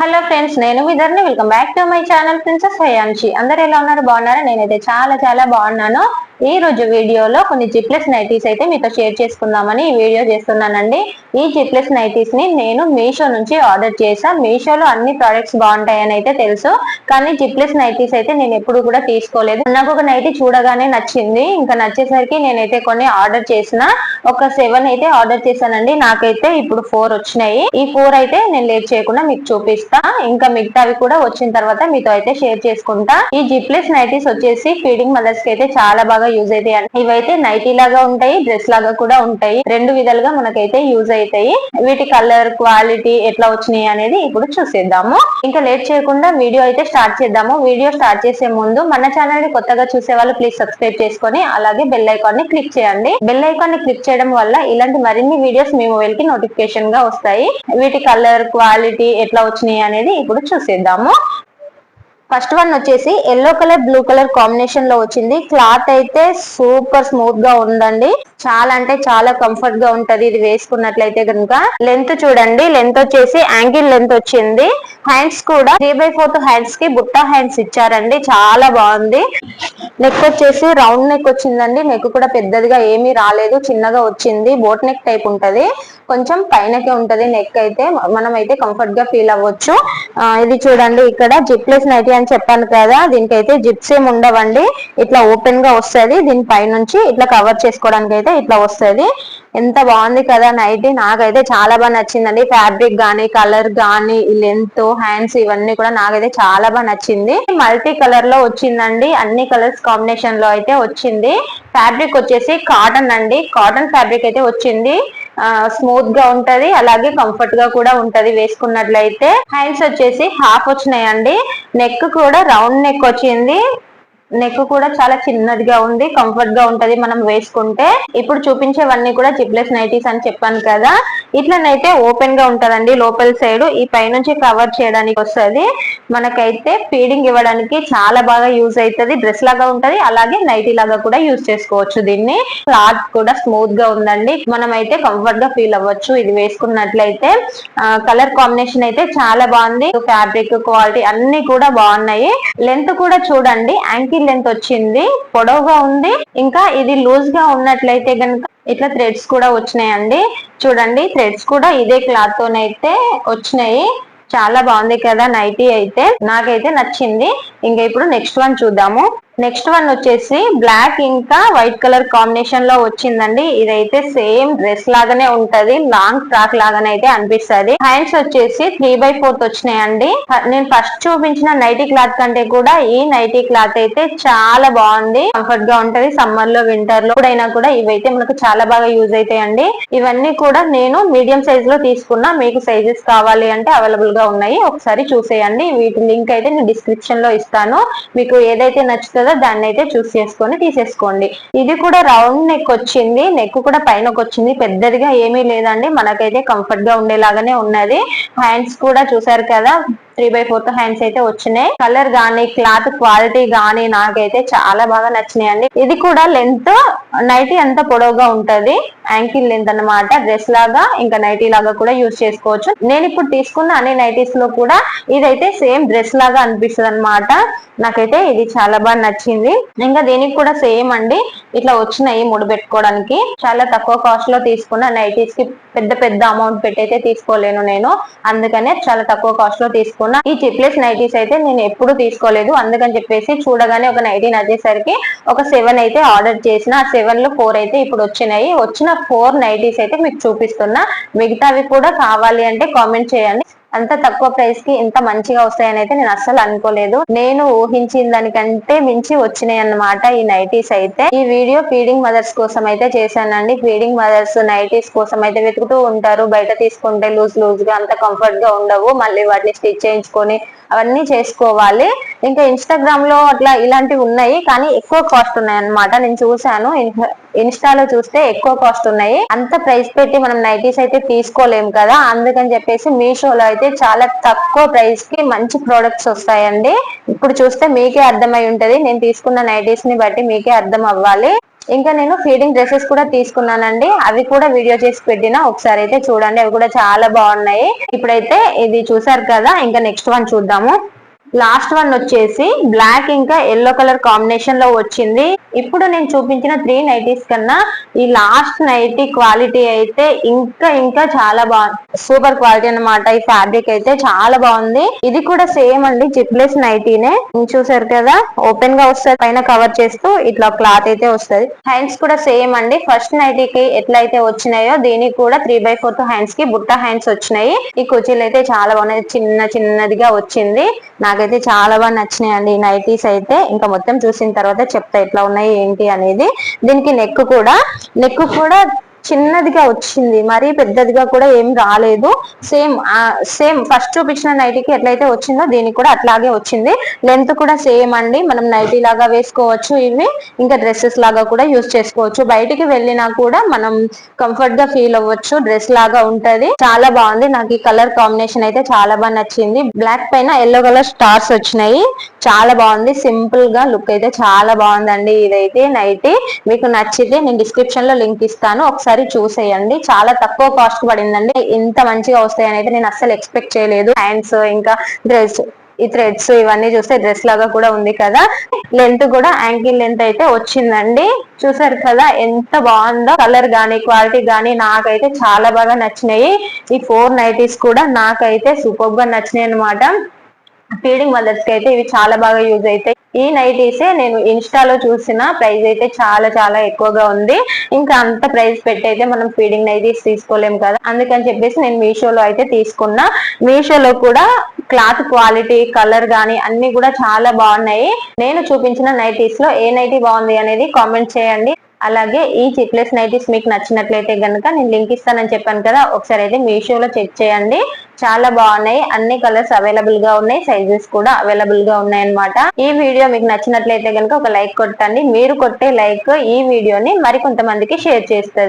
Hello friends, నేను మీ Dharani. Welcome back to my channel princess Hayanshi. అందరు ఎలా ఉన్నారు? బాగున్నారా? నేనైతే చాలా బాగున్నాను. ఈ రోజు వీడియోలో కొన్ని జిప్లెస్ నైటీస్ అయితే మీతో షేర్ చేసుకుందామని ఈ వీడియో చేస్తున్నానండి. ఈ జిప్లెస్ నైటీస్ ని నేను మీషో నుంచి ఆర్డర్ చేసా. మీషోలో అన్ని ప్రొడక్ట్స్ బాగుంటాయని అయితే తెలుసు, కానీ జిప్లెస్ నైటీస్ అయితే నేను ఎప్పుడు కూడా తీసుకోలేదు. నాకు ఒక నైటీ చూడగానే నచ్చింది. ఇంకా నచ్చేసరికి నేనైతే కొన్ని ఆర్డర్ చేసిన. ఒక 7 అయితే ఆర్డర్ చేశానండి. నాకైతే ఇప్పుడు 4 వచ్చినాయి. ఈ 4 అయితే నేను లేట్ చేయకుండా మీకు చూపిస్తాను. ఇంకా మిగతావి కూడా వచ్చిన తర్వాత మీతో అయితే షేర్ చేసుకుంటా. ఈ జిప్లెస్ నైటీస్ వచ్చేసి ఫీడింగ్ మదర్స్ కి అయితే చాలా బాగా యూజ్ అవుతాయి. ఇవైతే నైటీ లాగా ఉంటాయి, డ్రెస్ లాగా కూడా ఉంటాయి. రెండు విధాలుగా మనకైతే యూజ్ అవుతాయి. వీటి కలర్, క్వాలిటీ ఎట్లా వచ్చినాయి అనేది ఇప్పుడు చూసేద్దాము. ఇంకా లేట్ చేయకుండా వీడియో అయితే స్టార్ట్ చేద్దాము. వీడియో స్టార్ట్ చేసే ముందు మన ఛానల్ ని కొత్తగా చూసే వాళ్ళు ప్లీజ్ సబ్స్క్రైబ్ చేసుకొని అలాగే బెల్ ఐకాన్ ని క్లిక్ చేయండి. బెల్ ఐకాన్ ని క్లిక్ చేయడం వల్ల ఇలాంటి మరిన్ని వీడియోస్ మీ మొబైల్ కి నోటిఫికేషన్ గా వస్తాయి. వీటి కలర్, క్వాలిటీ ఎట్లా వచ్చినాయి అనేది ఇప్పుడు చూసేద్దాము. ఫస్ట్ వన్ వచ్చేసి yellow colour, blue colour combination లో వచ్చింది. క్లాత్ అయితే సూపర్ స్మూత్ గా ఉందండి. చాలా అంటే చాలా కంఫర్ట్ గా ఉంటది ఇది వేసుకున్నట్లయితే కనుక. లెంత్ చూడండి, లెంత్ వచ్చేసి యాంకిల్ లెంత్ వచ్చింది. హ్యాండ్స్ కూడా 3/4 హ్యాండ్స్ కి బుట్టా హ్యాండ్స్ ఇచ్చారండి. చాలా బాగుంది. నెక్ వచ్చేసి రౌండ్ నెక్ వచ్చిందండి. నెక్ కూడా పెద్దదిగా ఏమీ రాలేదు, చిన్నగా వచ్చింది. బోట్ నెక్ టైప్ ఉంటది, కొంచెం పైనకే ఉంటది నెక్ అయితే. మనం అయితే కంఫర్ట్ గా ఫీల్ అవ్వచ్చు. ఇది చూడండి, ఇక్కడ జిప్లెస్ నైటీ అని చెప్పాను కదా, దీనికైతే జిప్స్ ఏమి ఉండవండి. ఇట్లా ఓపెన్ గా వస్తుంది. దీని పైనుంచి ఇట్లా కవర్ చేసుకోవడానికి అయితే ఇట్లా వస్తుంది. ఎంత బాగుంది కదా నైటీ. నాకైతే చాలా బాగా నచ్చిందండి. ఫ్యాబ్రిక్ గానీ, కలర్ గానీ, లెంత్, హ్యాండ్స్ ఇవన్నీ కూడా నాకైతే చాలా బాగా నచ్చింది. మల్టీ కలర్ లో వచ్చిందండి. అన్ని కలర్స్ కాంబినేషన్ లో అయితే వచ్చింది. ఫ్యాబ్రిక్ వచ్చేసి కాటన్ అండి. కాటన్ ఫ్యాబ్రిక్ అయితే వచ్చింది. స్మూత్ గా ఉంటది, అలాగే కంఫర్ట్ గా కూడా ఉంటది వేసుకున్నట్లయితే. హ్యాండ్స్ వచ్చేసి హాఫ్ వచ్చినాయండి. నెక్ కూడా రౌండ్ నెక్ వచ్చింది. నెక్ కూడా చాలా చిన్నదిగా ఉంది, కంఫర్ట్ గా ఉంటది మనం వేసుకుంటే. ఇప్పుడు చూపించేవన్నీ కూడా జిప్లెస్ నైటీస్ అని చెప్పాను కదా. ఇట్లనైతే ఓపెన్ గా ఉంటదండి. లోపల సైడ్ ఈ పైనుంచి కవర్ చేయడానికి వస్తుంది. మనకైతే ఫీడింగ్ ఇవ్వడానికి చాలా బాగా యూజ్ అవుతుంది. డ్రెస్ లాగా ఉంటది, అలాగే నైటీ లాగా కూడా యూజ్ చేసుకోవచ్చు దీన్ని. క్లాత్ కూడా స్మూత్ గా ఉందండి. మనం అయితే కంఫర్ట్ గా ఫీల్ అవ్వచ్చు ఇది వేసుకున్నట్లయితే. కలర్ కాంబినేషన్ అయితే చాలా బాగుంది. ఫ్యాబ్రిక్, క్వాలిటీ అన్ని కూడా బాగున్నాయి. లెంత్ కూడా చూడండి, యాంకిల్ లెంత్ వచ్చింది, పొడవుగా ఉంది. ఇంకా ఇది లూజ్ గా ఉన్నట్లయితే గనుక ఇట్లా థ్రెడ్స్ కూడా వచ్చినాయండి. చూడండి, థ్రెడ్స్ కూడా ఇదే క్లాత్ తోనైతే వచ్చినాయి. చాలా బాగుంది కదా నైటీ అయితే. నాకైతే నచ్చింది. ఇంకా ఇప్పుడు నెక్స్ట్ వన్ చూద్దాము. నెక్స్ట్ వన్ వచ్చేసి బ్లాక్ ఇంకా వైట్ కలర్ కాంబినేషన్ లో వచ్చిందండి. ఇదైతే సేమ్ డ్రెస్ లాగానే ఉంటది, లాంగ్ ఫ్రాక్ లాగానే అయితే అనిపిస్తుంది. హ్యాండ్స్ వచ్చేసి 3/4 వచ్చినాయండి. నేను ఫస్ట్ చూపించిన నైటీ క్లాత్ కంటే కూడా ఈ నైటీ క్లాత్ అయితే చాలా బాగుంది. కంఫర్ట్ గా ఉంటది. సమ్మర్ లో, వింటర్ లో ఎప్పుడైనా కూడా ఇవైతే మనకు చాలా బాగా యూజ్ అవుతాయండి. ఇవన్నీ కూడా నేను మీడియం సైజ్ లో తీసుకున్నా. మీకు సైజెస్ కావాలి అంటే అవైలబుల్ గా ఉన్నాయి, ఒకసారి చూసేయండి. వీటి లింక్ అయితే నేను డిస్క్రిప్షన్ లో ఇస్తాను. మీకు ఏదైతే నచ్చుతుందో దాన్ని అయితే చూస్ చేసుకొని తీసేసుకోండి. ఇది కూడా రౌండ్ నెక్ వచ్చింది. నెక్ కూడా పైనకి వచ్చింది, పెద్దదిగా ఏమీ లేదండి. మనకైతే కంఫర్ట్ గా ఉండేలాగానే ఉన్నది. హ్యాండ్స్ కూడా చూసారు కదా, 3/4 హ్యాండ్స్ అయితే వచ్చినాయి. కలర్ గానీ, క్లాత్ క్వాలిటీ గానీ నాకైతే చాలా బాగా నచ్చినాయండి. ఇది కూడా లెంత్ నైటీ అంతా పొడవుగా ఉంటది, యాంకిల్ లెంత్ అన్నమాట. డ్రెస్ లాగా ఇంకా నైటీ లాగా కూడా యూజ్ చేసుకోవచ్చు. నేను ఇప్పుడు తీసుకున్న అన్ని నైటీస్ లో కూడా ఇదైతే సేమ్ డ్రెస్ లాగా అనిపిస్తుంది అన్నమాట. నాకైతే ఇది చాలా బాగా నచ్చింది. ఇంకా దీనికి కూడా సేమ్ అండి, ఇట్లా వచ్చినాయి ముడి పెట్టుకోవడానికి. చాలా తక్కువ కాస్ట్ లో తీసుకున్న నైటీస్ కి పెద్ద అమౌంట్ పెట్టి అయితే తీసుకోలేను నేను, అందుకనే చాలా తక్కువ కాస్ట్ లో తీసుకున్నా. ఈ జిప్లెస్ నైటీస్ అయితే నేను ఎప్పుడు తీసుకోలేదు, అందుకని చెప్పేసి చూడగానే ఒక నైటీ నచ్చేసరికి ఒక 7 అయితే ఆర్డర్ చేసిన. ఆ 7 లో 4 అయితే ఇప్పుడు వచ్చినాయి. వచ్చిన 4 నైటీస్ అయితే మీకు చూపిస్తున్నా. మిగతావి కూడా కావాలి అంటే కామెంట్ చేయండి. అంత తక్కువ ప్రైస్ కి ఇంత మంచిగా వస్తాయని అయితే నేను అస్సలు అనుకోలేదు. నేను ఊహించిన దానికంటే మించి వచ్చినాయి అన్నమాట ఈ నైటీస్ అయితే. ఈ వీడియో ఫీడింగ్ మదర్స్ కోసం అయితే చేశానండి. ఫీడింగ్ మదర్స్ నైటీస్ కోసం అయితే వెతుకుతూ ఉంటారు. బయట తీసుకుంటే లూజ్ గా అంత కంఫర్ట్ గా ఉండవు. మళ్ళీ వాటిని స్టిచ్ చేయించుకొని అవన్నీ చేసుకోవాలి. ఇంకా ఇన్స్టాగ్రామ్ లో అట్లా ఇలాంటివి ఉన్నాయి, కానీ ఎక్కువ కాస్ట్ ఉన్నాయి అన్నమాట. నేను చూసాను, ఇన్స్టాలో చూస్తే ఎక్కువ కాస్ట్ ఉన్నాయి. అంత ప్రైస్ పెట్టి మనం నైటీస్ అయితే తీసుకోలేము కదా, అందుకని చెప్పేసి మీషోలో అయితే చాలా తక్కువ ప్రైస్ కి మంచి ప్రొడక్ట్స్ వస్తాయండి. ఇప్పుడు చూస్తే మీకే అర్థమై ఉంటది. నేను తీసుకున్న నైటీస్ ని బట్టి మీకే అర్థం అవ్వాలి. ఇంకా నేను ఫీడింగ్ డ్రెస్సెస్ కూడా తీసుకున్నానండి, అవి కూడా వీడియో చేసి పెట్టినా, ఒకసారి అయితే చూడండి, అవి కూడా చాలా బాగున్నాయి. ఇప్పుడైతే ఇది చూసారు కదా, ఇంకా నెక్స్ట్ వన్ చూద్దాము. లాస్ట్ వన్ వచ్చేసి బ్లాక్ ఇంకా ఎల్లో కలర్ కాంబినేషన్ లో వచ్చింది. ఇప్పుడు నేను చూపించిన 3 నైటీస్ కన్నా ఈ లాస్ట్ నైటీ క్వాలిటీ అయితే ఇంకా ఇంకా చాలా బాగుంది, సూపర్ క్వాలిటీ అన్నమాట. ఈ ఫ్యాబ్రిక్ అయితే చాలా బాగుంది. ఇది కూడా సేమ్ అండి, జిప్లెస్ నైటీనే. చూసారు కదా, ఓపెన్ గా వస్తుంది, పైన కవర్ చేస్తూ ఇట్లా క్లాత్ అయితే వస్తుంది. హ్యాండ్స్ కూడా సేమ్ అండి, ఫస్ట్ నైటీకి ఎట్లయితే వచ్చినాయో దీనికి కూడా 3/4 హ్యాండ్స్ కి బుట్ట హ్యాండ్స్ వచ్చినాయి. ఈ కుర్చీలు అయితే చాలా బాగున్నాయి, చిన్న చిన్నదిగా వచ్చింది. నాకైతే చాలా బాగా నచ్చినాయండి ఈ నైటీస్ అయితే. ఇంకా మొత్తం చూసిన తర్వాత చెప్తా ఎట్లా ఉన్నాయి ఏంటి అనేది. దీనికి నెక్ కూడా చిన్నదిగా వచ్చింది, మరీ పెద్దదిగా కూడా ఏం రాలేదు. సేమ్ ఫస్ట్ చూపించిన నైటీకి ఎట్లయితే వచ్చిందో దీనికి కూడా అట్లాగే వచ్చింది. లెంత్ కూడా సేమ్ అండి, మనం నైటీ లాగా వేసుకోవచ్చు ఇవి, ఇంకా డ్రెస్సెస్ లాగా కూడా యూజ్ చేసుకోవచ్చు. బయటికి వెళ్ళినా కూడా మనం కంఫర్ట్ గా ఫీల్ అవ్వచ్చు, డ్రెస్ లాగా ఉంటది. చాలా బాగుంది, నాకు ఈ కలర్ కాంబినేషన్ అయితే చాలా బాగా నచ్చింది. బ్లాక్ పైన ఎల్లో కలర్ స్టార్స్ వచ్చినాయి, చాలా బాగుంది. సింపుల్ గా లుక్ అయితే చాలా బాగుందండి. ఇదైతే నైటీ మీకు నచ్చితే నేను డిస్క్రిప్షన్ లో లింక్ ఇస్తాను, ఒకసారి చూసేయండి. చాలా తక్కువ కాస్ట్ పడిందండి, ఇంత మంచిగా వస్తాయని అయితే నేను అస్సలు ఎక్స్పెక్ట్ చేయలేదు. హ్యాండ్స్ ఇంకా డ్రెస్, ఈ థ్రెడ్స్ ఇవన్నీ చూస్తే డ్రెస్ లాగా కూడా ఉంది కదా. లెంత్ కూడా యాంకిల్ లెంత్ అయితే వచ్చిందండి. చూసారు కదా ఎంత బాగుందో, కలర్ గానీ క్వాలిటీ గానీ నాకైతే చాలా బాగా నచ్చినాయి. ఈ 4 నైటీస్ కూడా నాకైతే సూపర్ గా నచ్చినాయి అనమాట. ఫీడింగ్ మదర్స్ కి అయితే ఇవి చాలా బాగా యూజ్ అవుతాయి. ఈ నైటీసే నేను ఇన్స్టాలో చూసిన ప్రైస్ అయితే చాలా చాలా ఎక్కువగా ఉంది. ఇంకా అంత ప్రైస్ పెట్టి అయితే మనం ఫీడింగ్ నైటీస్ తీసుకోలేము కదా, అందుకని చెప్పేసి నేను మీషోలో అయితే తీసుకున్నా. మీషోలో కూడా క్లాత్ క్వాలిటీ, కలర్ గానీ అన్ని కూడా చాలా బాగున్నాయి. నేను చూపించిన నైటీస్ లో ఏ నైటీ బాగుంది అనేది కామెంట్ చేయండి. అలాగే ఈ జిప్లెస్ నైటీస్ మీకు నచ్చినట్లయితే గనుక నేను లింక్ ఇస్తానని చెప్పాను కదా, ఒకసారి అయితే మీషోలో చెక్ చేయండి. చాలా బాగున్నాయి, అన్ని కలర్స్ అవైలబుల్ గా ఉన్నాయి, సైజెస్ కూడా అవైలబుల్ గా ఉన్నాయి అన్నమాట. ఈ వీడియో మీకు నచ్చినట్లయితే కనుక ఒక లైక్ కొట్టండి. మీరు కొట్టే లైక్ ఈ వీడియోని మరి కొంతమందికి షేర్ చేస్తుంది.